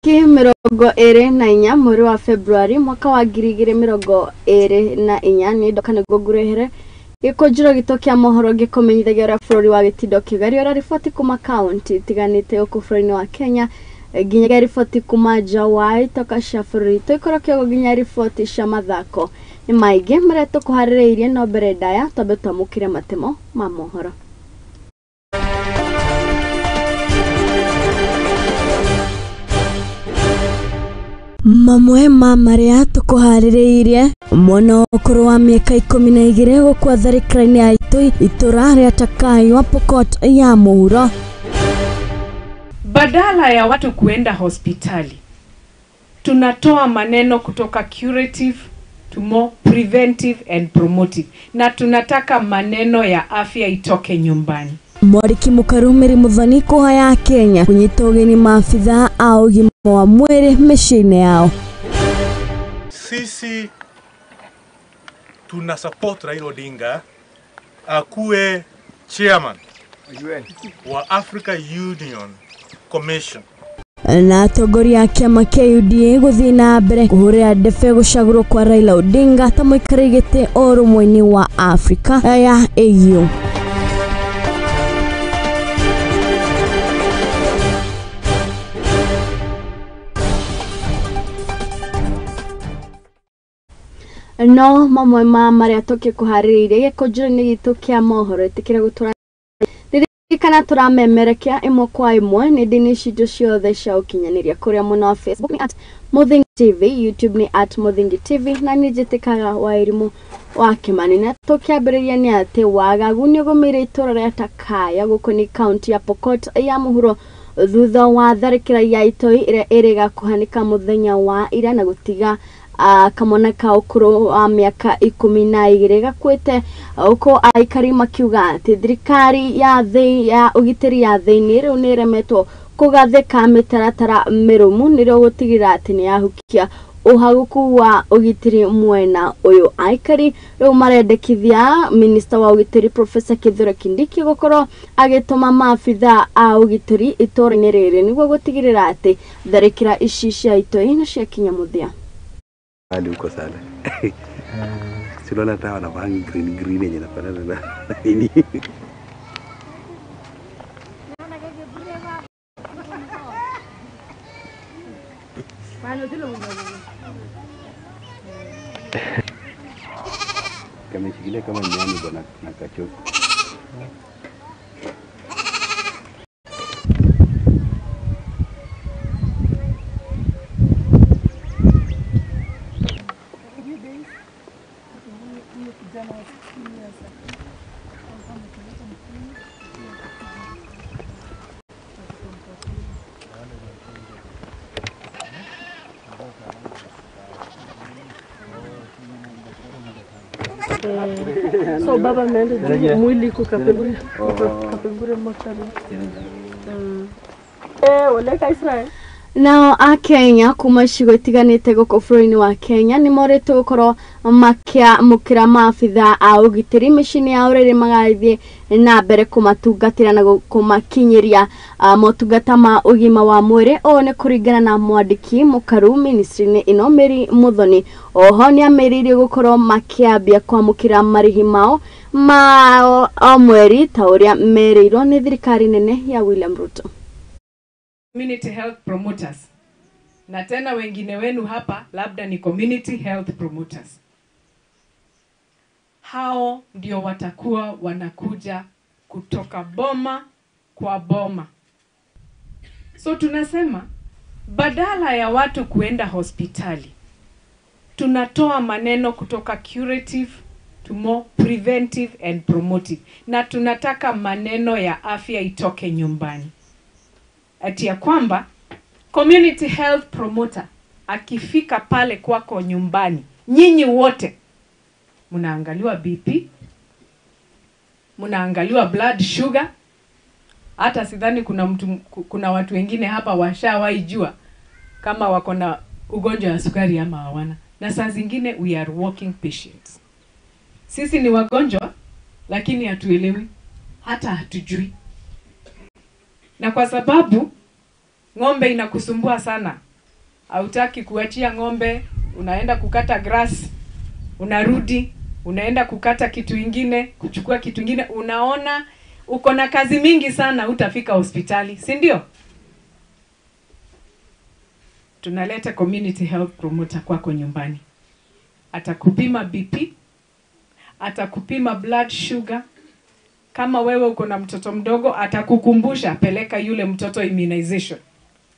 Mirongo ere na inya mweri wa Februari mwaka wa 2024 ni ndokane gugurehere Gikunjuro gito kia mohoro gikumenyithagia ura bururi wa gitindo kigari ura riboti kuma county tiganite uku bururi wa Kenya nginya riboti kuma Jawai toka cia bururi tuikorokio nginya riboti cia mathako ni maingi mareto kuhaririirie no mbere ndaya tobe twamukire matemo ma mohoro. Mamwe maria tukuhaririirie mwana okuru wa miaka 12 gukwa tharikira-ini ya itura ria Takai wa Pokot ya muhuro. Badala ya watu kuenda hospitali, tunatoa maneno kutoka curative to more preventive and promotive, na tunataka maneno ya afya itoke nyumbani. Mwariki Mukarumiri Muthoni kuhaya Kenya kunyita ugeni maafitha au gima wa mwiri micini yao. Sisi tuna support Raila Odinga akuwe chairman wa Africa Union Commission. Na atongoria a kiama kia UDA guthii na mbere kuhurira ndebe gucagurwo kwa Raila Odinga ta muikari giti urumwe-ini wa Africa ya AU. No mamwe maria toke kuhaririirie Gikunjuro ni gitu kia mohoro itikira gutura kana turamemerekia imwe kwa imwe ni ndini citu ciothe cia ukinyaniria kuria muno wa Facebook ni @Muthingi TV, YouTube ni @Muthingi TV na ni njitikaga wa irimu wa Kimani. Na tukiambiriria ni ati wagagu ni gumire itura ria Takai guku ni county ya Pokot ya muhuro thutha wa tharikira ya itoi ira iriga kuhanika muthenya wa ira na gutiga kamona ka ukuru wa miaka 12 gakwete uko aikari makiuga ati thirikari ya thii ya ugitiri ya thiini riu ni remetwo kugathika mitaratara mirumu niro gutigira ati ni yahukia uhaguku wa ugitiri mwena uyu. Aikari riu marendekithia minister wa ugitiri Professor Kithure Kindiki gukorwo agituma maafitha a ugitiri itora-ini riri niguo gutigirira ati tharikira ici cia itoi ni cia kinya muthia. Hali uko sana. Silona tawa na vangi green yenye nafanana na nini. Kama shikilia kama nyani bwana na kachoko. So baba nende mwili kukapengure Mutaro. Ole ka Israel. Now a Kenya kuma cigo itiganite guku bururi-ini wa Kenya ni moritwo gukorwo mukira maafitha a ugitiri micini ya uriri magathie na mbere kumatungatira na kumakinyiria motungata ma ugima wa mwiri. O ni kuringana na mwandiki mukaru ministry-ini ino Mary Muthoni. Oho ni ameririe gukorwo makiambia kwamukira marihi mao ma o mweri ta uria mereirwo ni thirikari nene ya William Ruto. Community health promoters. Na tena wengine wenu hapa labda ni community health promoters. Hao ndio watakuwa wanakuja kutoka boma kwa boma. So tunasema badala ya watu kuenda hospitali, tunatoa maneno kutoka curative to more preventive and promotive, na tunataka maneno ya afya itoke nyumbani. Ati ya kwamba community health promoter akifika pale kwako nyumbani, nyinyi wote mnaangaliwa BP, mnaangaliwa blood sugar. Hata sidhani kuna watu wengine hapa washawahi jua kama wako na ugonjwa wa sukari ama hawana. Na saa zingine we are walking patients. Sisi ni wagonjwa lakini hatuelewi, hata hatujui. Na kwa sababu ng'ombe inakusumbua sana, hautaki kuachia ng'ombe, unaenda kukata grass, unarudi, unaenda kukata kitu ingine, kuchukua kitu ingine, unaona uko na kazi mingi sana, utafika hospitali, si ndio? Tunaleta community health promoter kwako nyumbani. Atakupima BP, atakupima blood sugar. Kama wewe uko na mtoto mdogo, atakukumbusha peleka yule mtoto immunization.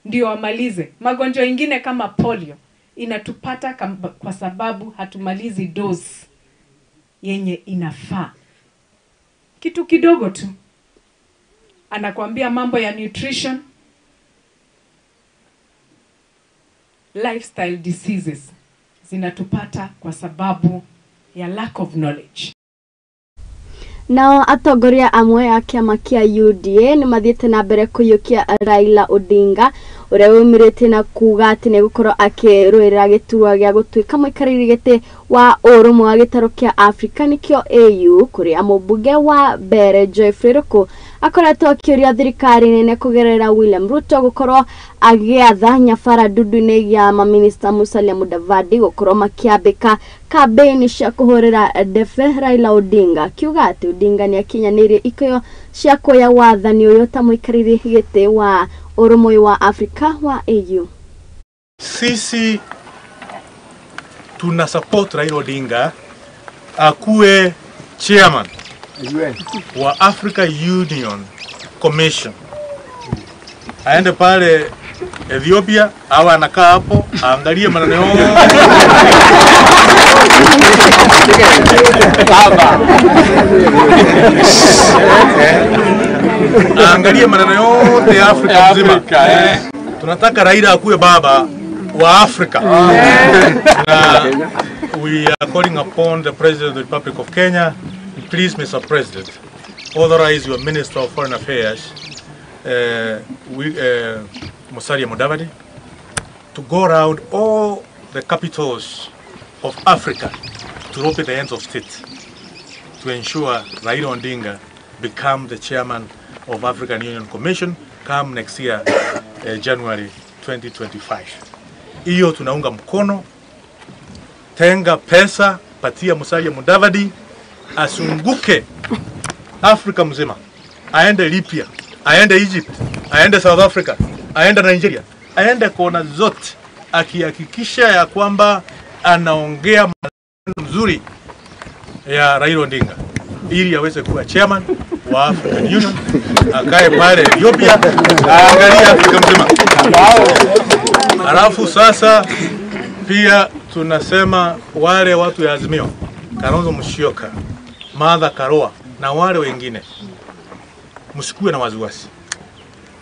Ndio amalize. Magonjwa ingine kama polio inatupata kwa sababu hatumalizi dose yenye inafaa. Kitu kidogo tu. Anakuambia mambo ya nutrition, lifestyle diseases zinatupata kwa sababu ya lack of knowledge. Nao atongoria amwe a kiama kia UDA ni mathiete na mbere kuyukia Raila Odinga uria umirite na kuga ati ni gukorwo akirwirira giturwa gia gutuika muikariri giti wa urumwe wa gitaro kia Afrika nikio AU kuria mubunge wa Bere Joyfrey Ruku akoretwo akiuria thirikari nene kugerera William Ruto gukorwo agiatha nyabara ndudu-ini ya maminista Musalia Mudavadi gukorwo makiambika kampeni cia kuhurira ndefe Raila Odinga kiuga ati Odinga ni akinyanirie ikoyo cia kuya wathani uyu ta muikariri giti wa urumwe wa Afrika wa AU. Sisi tuna support Raila Odinga akuwe chairman wa Africa Union Commission. Aende pale Ethiopia, awa anakaa hapo, aangalie maneno yote. Aangalie maneno yote ya Afrika mzima. Tunataka Raila akuwe baba wa Afrika. We are calling upon the President of the Republic of Kenya, please, Mr. President, authorize your Minister of Foreign Affairs, Musalia Mudavadi, to go around all the capitals of Africa to open the ends of state to ensure Raila Odinga become the chairman of African Union Commission come next year, January 2025. Hiyo tunaunga mkono. Tenga pesa, patia Musalia Mudavadi, asunguke Afrika mzima. Aende Libya, aende Egypt, aende South Africa, aende Nigeria, aende kona zote, akihakikisha ya kwamba anaongea maneno mzuri ya Raila Odinga ili aweze kuwa chairman wa African Union, akae pale Ethiopia, aangalie Afrika mzima. Alafu sasa pia tunasema wale watu ya Azimio, Kalonzo Musyoka, Martha Karua na wale wengine, msikuwe na wasiwasi.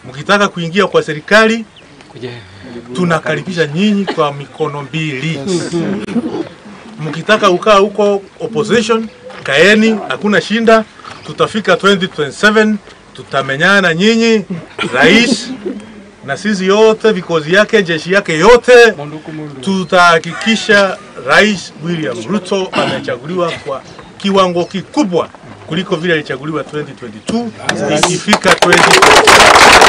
Mkitaka kuingia kwa serikali, tunakaribisha nyinyi kwa mikono mbili. Mkitaka ukaa huko opposition, kaeni, hakuna shinda. Tutafika 2027, tutamenyana nyinyi, rais na sisi yote, vikosi yake, jeshi yake yote. Tutahakikisha Rais William Ruto amechaguliwa kwa kiwango kikubwa kuliko vile alichaguliwa 2022 ikifika 2022.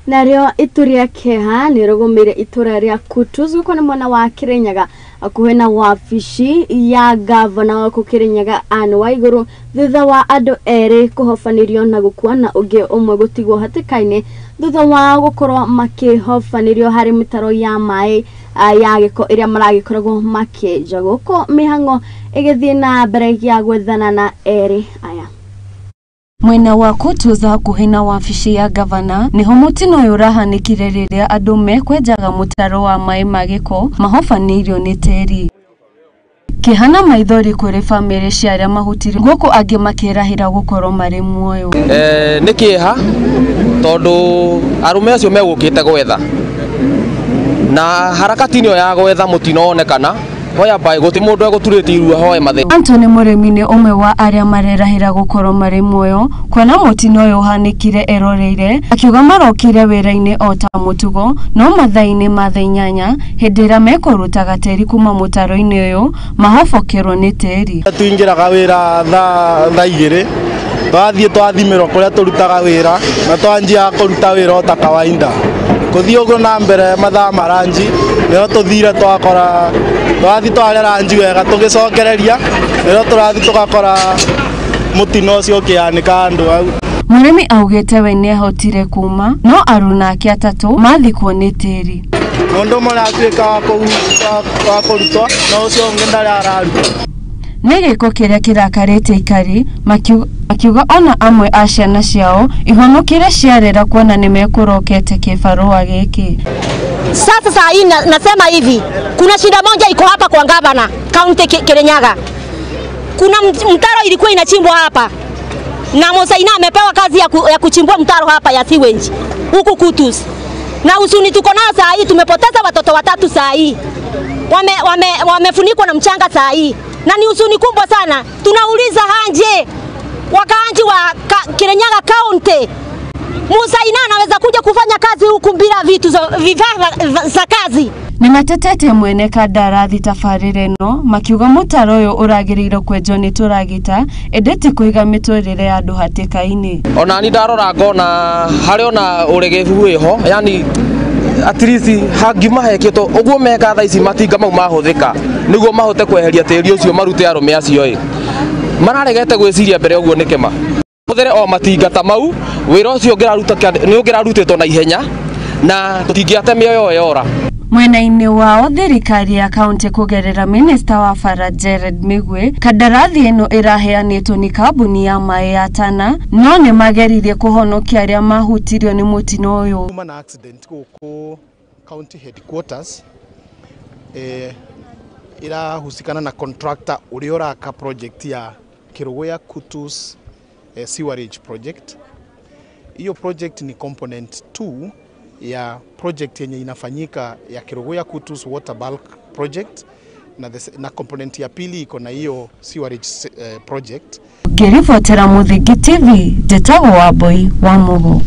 Nario ituria keha ni rogomire itura ria Kutus guko na mwana wa Kirinyaga akuhe na wafici ya gavana wa Kirinyaga Anne Waiguru thutha wa andu eri kuhofanirio na gukua na ungi umwe gutigwo hatikaine thutha wa gukorwo makihofanirio hari mitaro ya mai ya giko iria maragikoragwo makienja guko mihango igithie na mbere ya gwethana na eri aya. Mwena wa Kutus hakuhi na wafici ya gavana niho mutino uyu urahanikire riria andu mekwenjaga mutaro wa mai magiko mahofanirio ni teri. Kihana maithori kuri family cia aria mahutire guku angi makirahira gukorwo mari muoyo. Ni kiha tondu arume acio megukite gwetha na harakati niyo ya gwetha mutino onekana hoya bai guti mundu eguturite irua hoye mathe. Anthony Muremi ni umwe wa aria marerahira gukorwo mari muoyo kwona mutino uyu uhanikire eroreire akiuga marokire wira-ini ota mutugo no mathaini ma thainyanya hindira mekurutaga teri kuma mutaro-ini uyu mahofokerwo ni teri. Tuingiraga wira tha igiri Twathie twathimirwo kuria turutaga wira na twanjia kuruta wira ta kawaida kuthii uguo na mbere mathaa maranji nio tuthire twakora twathi tware ranji wega tugicokereria nio turathi tugakora mutino ucio ukianika andu au. Murimi augite we ni ahotire kuma no aruna ake atatu mathikwo ni tiri. Mundu mwe atuika wa kurutwa no ucio ungi ndari araruta. Nĩ gĩko kĩrĩa kĩrakarĩte ikari makiuga ona amwe a ciana ciao ihonokire ciarera kuona nimekũrokete kĩbarũa gĩkĩ. Sasa saa hii nasema hivi, kuna shida moja iko hapa kwa gavana kaunti Kirinyaga. Kuna mtaro ilikuwa inachimbwa hapa na Musaina amepewa kazi ya kuchimbua mtaro hapa ya sewage huku Kutus. Na usuni tuko nao saa hii, tumepoteza watoto watatu saa hii. Wamefunikwa na mchanga saa hii. Na ni usuni kubwa sana. Tunauliza hanje wakaanji wa Kirinyaga County, Musaina anaweza kuja kufanya kazi huku bila vitu vifaa za kazi. Ni matetete mwene kandarathi tabarĩra ĩno makiuga mũtaro ũyũ ũragĩrĩirwo kwenjwo nĩ tũragita endete kũiga mĩtũrĩre ya andũ hatĩka-inĩ. Ona ni ndarora ngona harĩ ona ũregevu wĩho, yani at least hangiuma hekĩtwo ũguo meka thaa ici matinga mau mahũthĩka nĩguo mahote kweheria tĩri ũcio marute arũme acio ĩ mararegete gwĩciria mbere ũguo nĩ kĩma hũthĩre o matinga ta mau wĩra ũcio ũngĩrarutĩtwo na ihenya na tũtingĩate mĩoyo yora. Mwena-inĩ wao thirikari ya kaunti kugerera minista wa bara Jared Migwe kandarathi ĩno ĩraheanĩtwo nĩ kambuni ya maĩ ya Tana no nĩ mageririe kũhonokia arĩa mahutirio nĩ mũtino ũyũ. Human accident gũkũ county headquarters irahusikana na contractor ũrĩa ũraka project ya Kirugoya Kutus sewerage project. Hiyo project ni component 2 ya project yenye inafanyika ya Kirugoya Kutus water bulk project na component ya pili iko na hiyo sewerage project. Ngĩribotera Mũthingi TV Njĩtagwo Wambui wa Mũgo.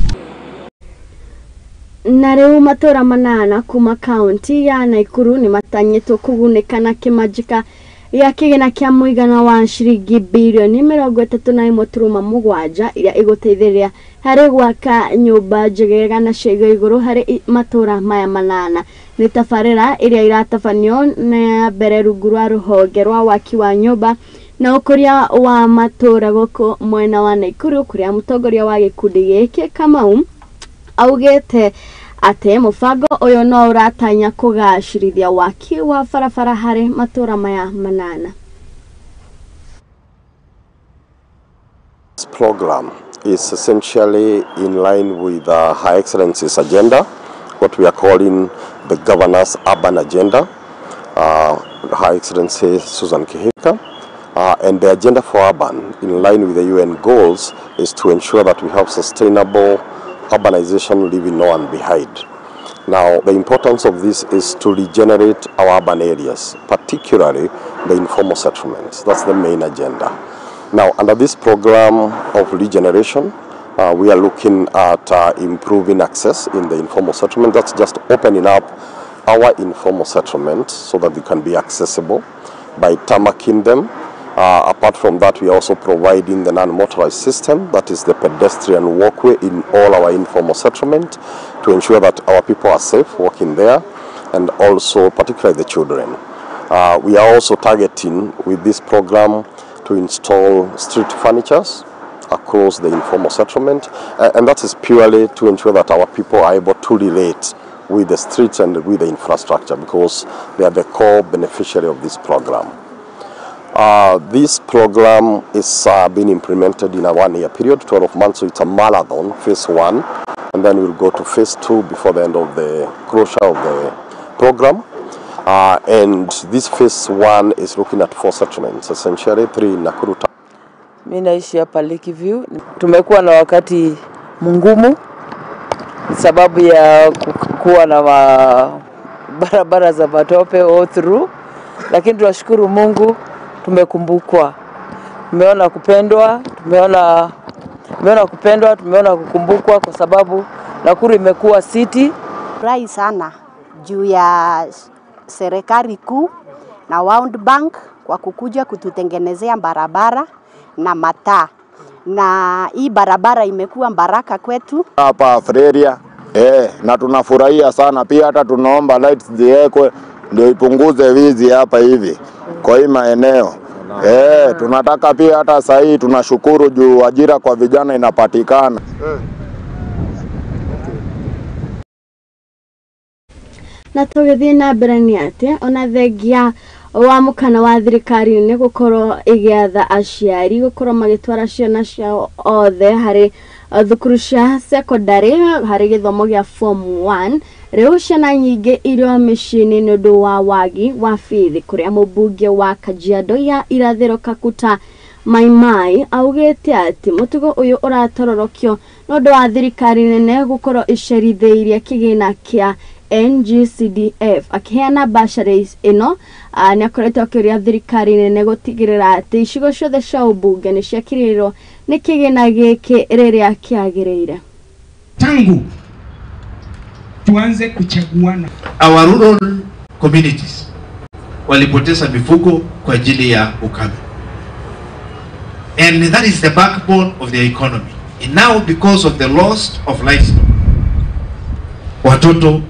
Na rĩu matũra manana kuma kaunti ya Naikuru nĩ matanyĩtwo kũgunĩka na kĩmanjĩka ya kĩgĩna kĩa mũigana wa ciringi bilioni 31.7 iria igũteithĩrĩria harĩ gwaka nyũmba njegega na cia igũrũ harĩ matũra maya manana. Nĩ tabarĩra iria iratabanio na mbere rungu rwa rũhonge rwa waki wa nyũmba na ũkũria wa matũra gũkũ mwena wa Naikuru, kũrĩa mũtongoria wa gĩkundi gĩkĩ Kamau augĩte atĩ mũbango ũyũ no ũratanya kũgacĩrithia waki wa barabara harĩ matũra maya manana. This program is essentially in line with Her Excellency's agenda, what we are calling the Governor's Urban Agenda, Her Excellency Susan Kihika, and the agenda for urban, in line with the UN goals, is to ensure that we have sustainable urbanization leaving no one behind. Now, the importance of this is to regenerate our urban areas, particularly the informal settlements. That's the main agenda. Now, under this program of regeneration, we are looking at improving access in the informal settlement. That's just opening up our informal settlements so that they can be accessible by tarmacking them. Apart from that, we are also providing the non-motorized system, that is the pedestrian walkway in all our informal settlement, to ensure that our people are safe walking there, and also particularly the children. We are also targeting with this program to install street furnitures across the informal settlement, and that is purely to ensure that our people are able to relate with the streets and with the infrastructure, because they are the core beneficiary of this program. This program is being implemented in a 1-year period, 12 months, so it's a marathon, phase 1, and then we'll go to phase 2 before the end of the closure of the program. And this phase 1 is looking at 4 settlements, essentially 3 in Nakuru. Mimi naishi hapa Lakeview. Tumekuwa na wakati mgumu sababu ya kuwa na barabara za matope all through, lakini tunashukuru Mungu tumekumbukwa. Tumeona kupendwa, tumeona kukumbukwa kwa sababu Nakuru imekuwa city. Furahi sana juu ya serikali kuu na World Bank kwa kukuja kututengenezea barabara na mataa. na hii barabara imekuwa baraka kwetu hapa Freria. Na tunafurahia sana pia, hata tunaomba lights ziwekwe ndio ipunguze wizi hapa hivi kwa hii maeneo. Tunataka pia hata saa hii tunashukuru juu ajira kwa vijana inapatikana. Na tugithii na mbere ni ati ona thengia wa mukana wa thirikari ni gukorwo igiatha aciari gukorwo magitwara ciana ciao othe hari thukuru cia secondary hari githomo gia form 1 riu ciana nyingi irio micini ni undu wa wagi wa bithi kuria mubunge wa Kajiado ya irathiro Kakuta Maimai augite ati mutugo uyu uratororokio no undu wa thirikari nene gukorwo iceritheirie kigina kia NGCDF akiheana bashari ino ni akoretwo akiria thirikari nene gutigirira ati icigo ciothe cia ubunge ni ciakirirwo ni kigina giki riria kiagiriire. Tangu tuanze kuchaguana, our rural communities walipoteza mifugo kwa ajili ya ukame, and that is the backbone of their economy. And now because of the loss of livestock, watoto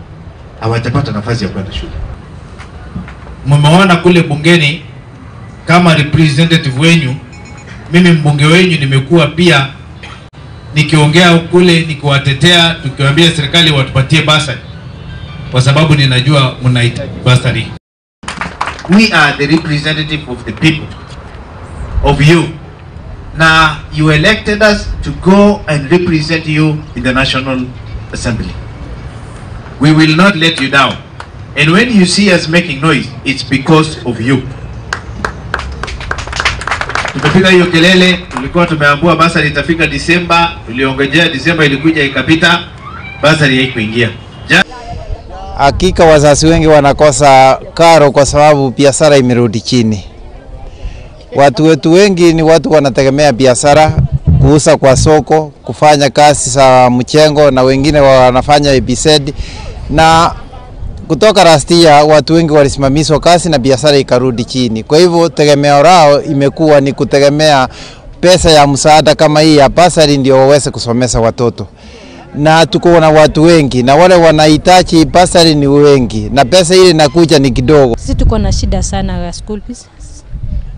hawatapata nafasi ya kwenda shule. Mmeona kule bungeni kama representative wenyu, mimi mbunge wenyu nimekuwa pia nikiongea kule nikiwatetea, tukiwaambia serikali watupatie basari kwa sababu ninajua mnahitaji basari. We are the representative of the people, of you. Now you elected us to go and represent you in the National Assembly. We will not let you down. And when you see us making noise, it's because of you. Tumefika hiyo kelele, tulikuwa tumeambiwa basari itafika Disemba, tuliongojea Disemba ilikuja ikapita, basari haikuingia. Hakika wazazi wengi wanakosa karo kwa sababu biashara imerudi chini. Watu wetu wengi ni watu wanategemea biashara, kuuza kwa soko, kufanya kazi za mchengo, na wengine wanafanya EBZ. Na kutoka rastia watu wengi walisimamishwa kazi na biashara ikarudi chini. Kwa hivyo tegemeo lao imekuwa ni kutegemea pesa ya msaada kama hii ya basari ndio waweze kusomesha watoto. Na tuko na watu wengi na wale wanahitaji basari ni wengi na pesa ile inakuja ni kidogo. Sisi tuko na shida sana ya school fees.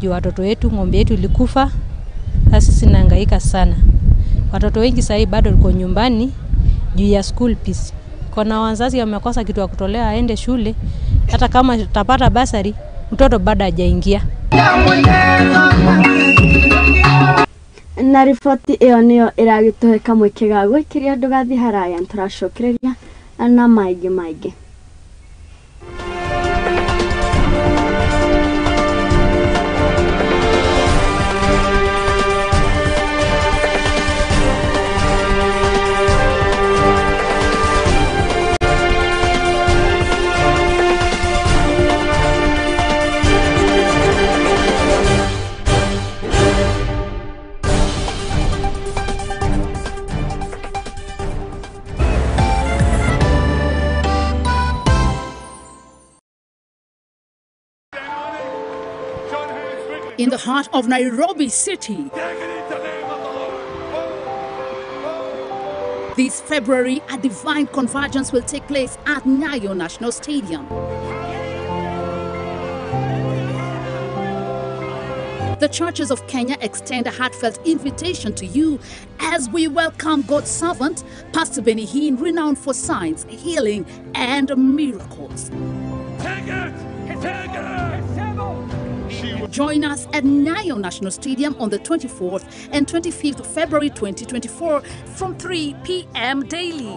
Juu watoto wetu, ng'ombe yetu ilikufa. Sasa sisi nahangaika sana. Watoto wengi sasa bado wako nyumbani juu ya school fees. Kuna wazazi wamekosa kitu ya kutolea aende shule, hata kama utapata basari mtoto bado hajaingia. Na ripoti iyo niyo iragituheka mwikega gwikiria ndugathi haraya nturacokiriria na maige. In the heart of Nairobi City, this February, a divine convergence will take place at Nyayo National Stadium. The churches of Kenya extend a heartfelt invitation to you as we welcome God's servant, Pastor Benny Hinn, renowned for signs, healing, and miracles. Join us at Nyayo National Stadium on the 24th and 25th of February 2024 from 3 p.m. daily.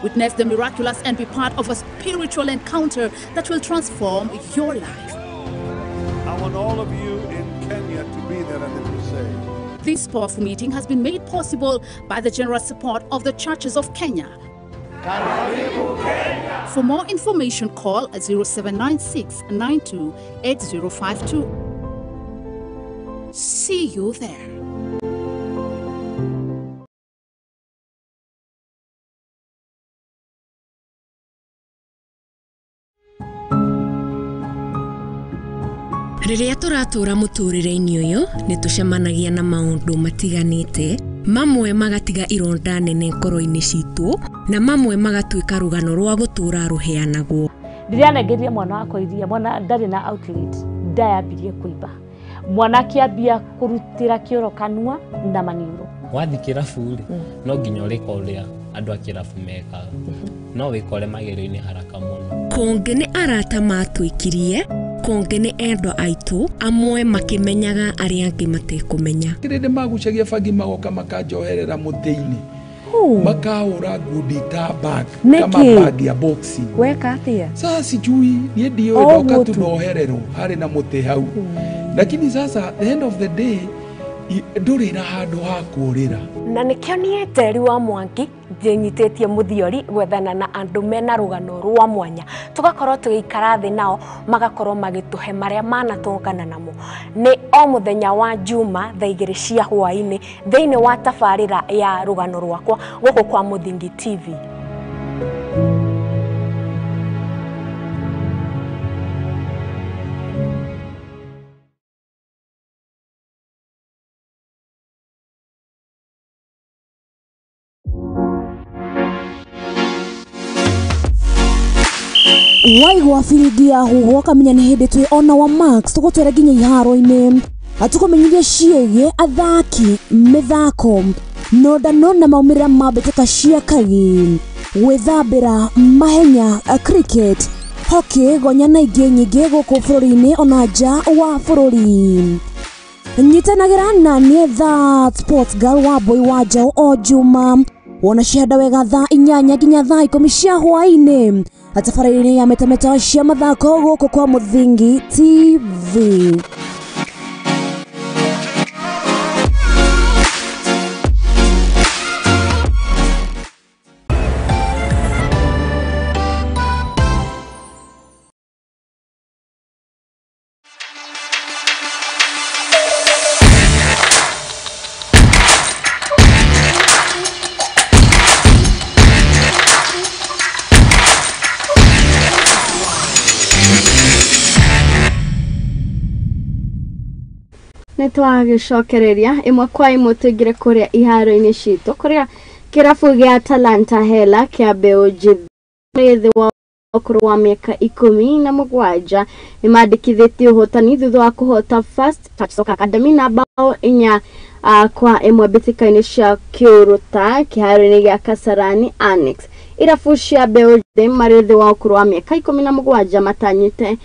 Witness the miraculous and be part of a spiritual encounter that will transform your life. I want all of you in Kenya to be there at the crusade. This powerful meeting has been made possible by the generous support of the churches of Kenya. For more information, call 0796 92 8052. See you there. Rĩrĩa tũratũra mũtũrĩre-inĩ ũyũ nĩ tũcemanagia na maũndũ matiganĩte, mamwe magatiga ironda nene ngoro-inĩ citũ na mamwe magatuĩka rũgano rwa gũtũra rũheanagwo. Ndirianengeria mwana wakwa iria, mwana ndarĩ na outlet, ndayambirie kũimba. Mwana kĩambia kũrutĩra kĩoro kanua na maniũrũ. Wathi kĩrabu no nginya ũrĩka ũrĩa andũ a kĩrabu mekaga, no wĩkore magerio-inĩ haraka mũno. Konge nĩ arata matwĩkirie, konge nĩ endwa aitũ, amwe makĩmenyaga arĩa angĩ matekũmenya. Kĩrĩndĩ magucagia bangi magoka makanjoherera mũtĩ-inĩ, makahũra ngundi ta bag kama bag ya boxing. Weka atĩa? Sasa sijui niĩ ndiũĩ ndoka tu ndohererwo harĩ na mũtĩ hau, lakini sasa the end of the day ndũrĩ na handũ ha kũũrĩra. Na nĩkĩo niĩ Teri wa Mwangi njĩnyitĩtie mũthiori gwethana na andũ mena rũgano rwa mwanya, tũgakorwo tũgĩikara thĩ nao magakorwo magĩtũhe marĩa manatũngana namo. Nĩ o mũthenya wa Juma thaa 2 cia hwaĩ-inĩ thĩinĩ wa tabarĩra ya rũgano rwakwa gũkũ kwa Mũthingi TV. Waigua biridi ya huho kamenya nĩ hĩndĩ twĩ ona wa Max tũgũtwara nginya iharo-inĩ atũkũmenyithia ciĩgiĩ athaki, mĩthako, nondano na maumĩrĩra ma mbĩtĩka cia kagi, gwĩthambĩra, mahenya, cricket, hockey, gonya na ingĩ nyingĩ gũkũ bũrũri-inĩ ona nja wa bũrũri. Nyitanagĩra na niĩ That Sports Girl wa Boy wa Njaũ o Juma wona ciahanda wega thaa 8 nginya thaa 10 cia hwaĩ-inĩ atabarĩri-inĩ ya metameta cia mathako gũkũ kwa Mũthingi TV. Nĩtwagĩcokereria ĩmwe kwa ĩmwe tũingĩre kũrĩa iharo-inĩ citũ kũrĩa kĩrabu gĩa Talanta Hela kĩa mbeũ njĩthĩ thĩ wa ũkũrũ wa mĩaka 17 nĩmandĩkithĩtie ũhotani thutha wa kũhota First Touch Soccer Academy na bao 4 kwa ĩmwe mbĩtĩka-inĩ cia Kĩũruta kĩharo-inĩ gĩa Kasarani Annex. Irabu cia mbeũ njĩthĩ marĩ thĩ wa ũkũrũ wa mĩaka 17 matanyĩte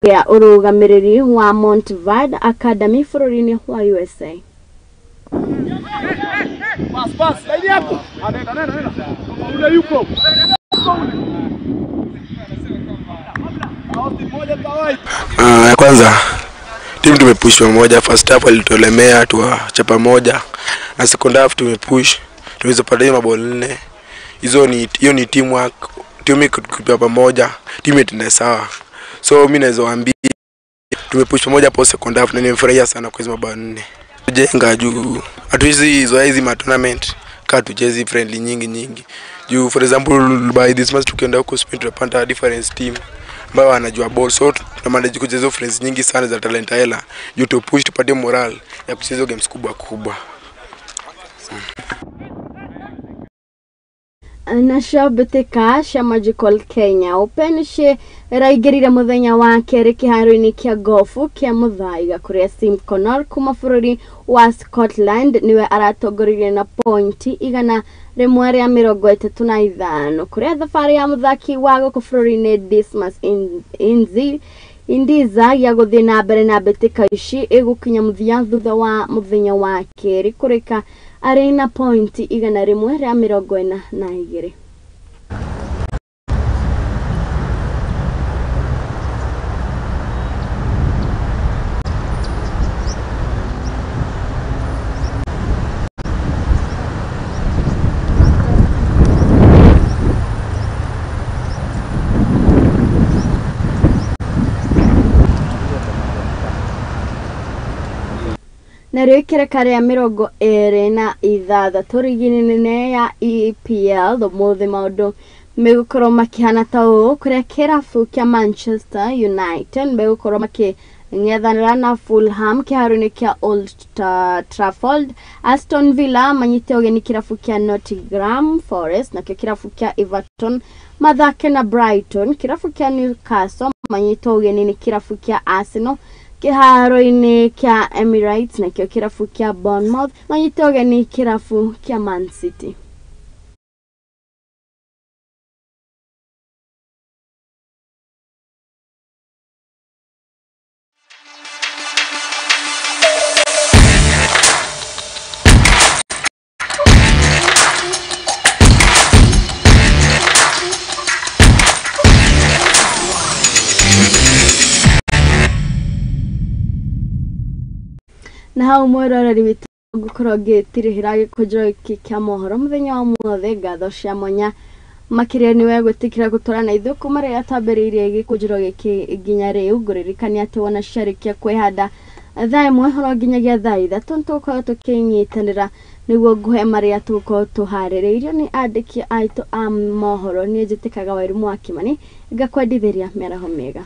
ya ũrũgamĩrĩri wa Montverde Academy bũrũri-inĩ wa USA. Kwanza timu tumepush pamoja, first half walitolemea tuachapa moja na second half tumepush tuweza pata mabao 4. Hiyo ni teamwork, timu iko pamoja, timu itaenda sawa. So mimi naweza waambia tumepush pamoja hapo second half na nimefurahia sana kwa hizo mabao 4. Tujenga juu hatuwezi zoea hizi ma tournament kama tuchezi friendly nyingi. Juu for example by this match tukienda huko Spain tutapata difference team ambao wanajua ball, so tunamanage kucheza friends nyingi sana za Talanta Hela juu to push tupate moral ya kucheza games kubwa. Na mbĩtĩka cia Magical Kenya Open raingĩrire mũthenya wa kerĩ kĩharo-inĩ kĩa golfu kĩa Mũthaiga kũrĩa Sim Connor kuma bũrũri wa Scotland niwe aratongoririe na pointi 135 kũrĩa thabarĩ ya mũthaki wa gũkũ bũrũri-inĩ Dismas Indiza ya gũthiĩ na mbere na mbĩtĩka ici ĩgũkinya mũthia thutha wa mũthenya wa kerĩ kũrĩka arĩ na pointi 142. na rĩu kĩreka rĩa 26 rigi nene ya EPL ũmũthĩ maũndũ megũkorwo makĩhana ta ũũ kũrĩa kĩrabu kĩa Manchester United megũkorwo ng'ethanĩra na Fulham kĩharo-inĩ kĩa Old Trafford. Aston Villa manyite ũgeni kĩrabu kĩa Nottingham Forest, nakĩo kĩrabu kĩa Everton mathake na Brighton. Kĩrabu kĩa Newcastle manyite ũgeni nĩ kĩrabu kĩa Arsenal kĩharo-inĩ kĩa Emirates, nakĩo kĩrabu kĩa Bournemouth manyite ũgeni kĩrabu kĩa Man City. Na hau mwĩroreri witũ ngũkorwo ngĩtirĩhĩra gĩkũnjũro gĩkĩ kĩa mohoro mũthenya wa muothe. Ngatho cia mwanya makĩria nĩwe gwĩtĩkĩra gũtũra na ithuĩ kuma rĩrĩa twambĩrĩirie gĩkũnjũro gĩkĩ nginya rĩu. Ngũririkania atĩ wona ciarĩkia kwĩhanda thaa ĩmwe horo nginyagia thaa ithatũ nĩtũgũkorwo tũkĩnyitanĩra nĩguo ngũhe marĩa tũgũkorwo tũharĩrĩirio nĩ andĩki aitũ a mohoro. Niĩ njĩtĩkaga Wairimu wa Kimani, ngakwendithĩria mĩaraho mĩega.